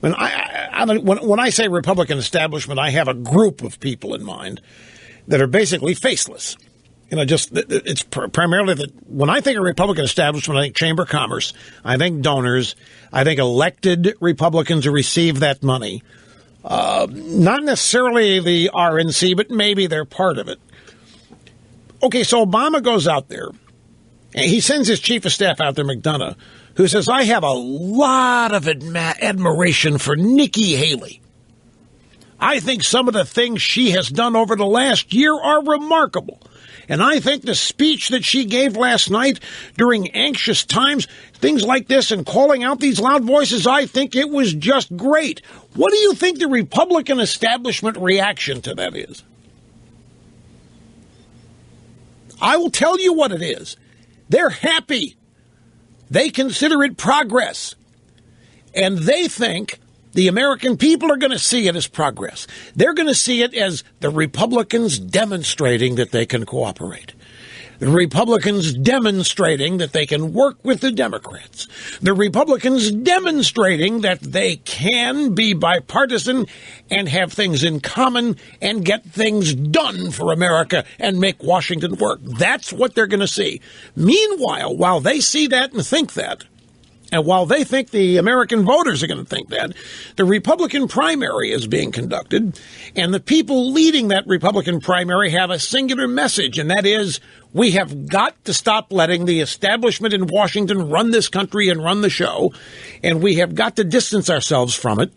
When I say Republican establishment, I have a group of people in mind that are basically faceless. It's primarily that when I think of Republican establishment, I think Chamber of Commerce, I think donors, I think elected Republicans who receive that money. Not necessarily the RNC, but maybe they're part of it. Okay, so Obama goes out there, and he sends his chief of staff out there, McDonough, who says, I have a lot of admiration for Nikki Haley. I think some of the things she has done over the last year are remarkable. And I think the speech that she gave last night during anxious times, things like this, and calling out these loud voices, I think it was just great. What do you think the Republican establishment reaction to that is? I will tell you what it is. They're happy. They consider it progress. And they think the American people are going to see it as progress. They're going to see it as the Republicans demonstrating that they can cooperate. The Republicans demonstrating that they can work with the Democrats. The Republicans demonstrating that they can be bipartisan and have things in common and get things done for America and make Washington work. That's what they're going to see. Meanwhile, while they see that and think that, and while they think the American voters are going to think that, the Republican primary is being conducted, and the people leading that Republican primary have a singular message, and that is, we have got to stop letting the establishment in Washington run this country and run the show, and we have got to distance ourselves from it.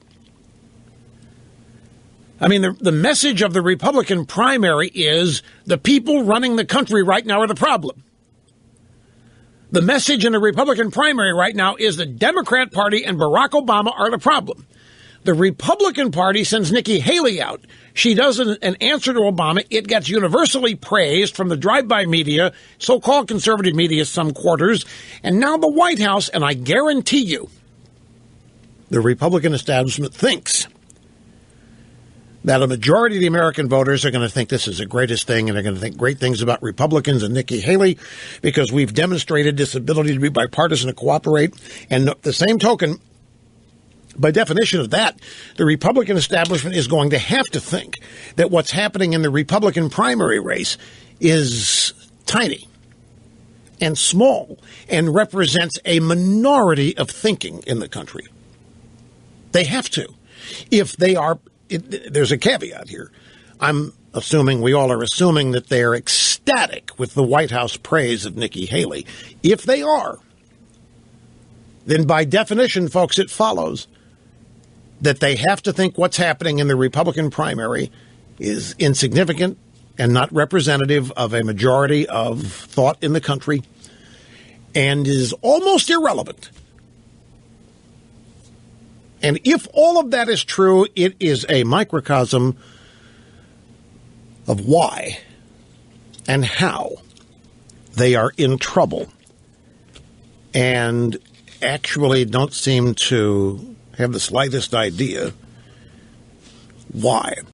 I mean, the message of the Republican primary is the people running the country right now are the problem. The message in the Republican primary right now is the Democrat Party and Barack Obama are the problem. The Republican Party sends Nikki Haley out. She does an answer to Obama. It gets universally praised from the drive-by media, so-called conservative media, some quarters, and now the White House, and I guarantee you, the Republican establishment thinks that a majority of the American voters are going to think this is the greatest thing, and they're going to think great things about Republicans and Nikki Haley because we've demonstrated this ability to be bipartisan and cooperate. And the same token, by definition of that, the Republican establishment is going to have to think that what's happening in the Republican primary race is tiny and small and represents a minority of thinking in the country. They have to. If they are... there's a caveat here. I'm assuming, we all are assuming, that they're ecstatic with the White House praise of Nikki Haley. If they are, then by definition, folks, it follows that they have to think what's happening in the Republican primary is insignificant and not representative of a majority of thought in the country and is almost irrelevant. And if all of that is true, it is a microcosm of why and how they are in trouble and actually don't seem to have the slightest idea why.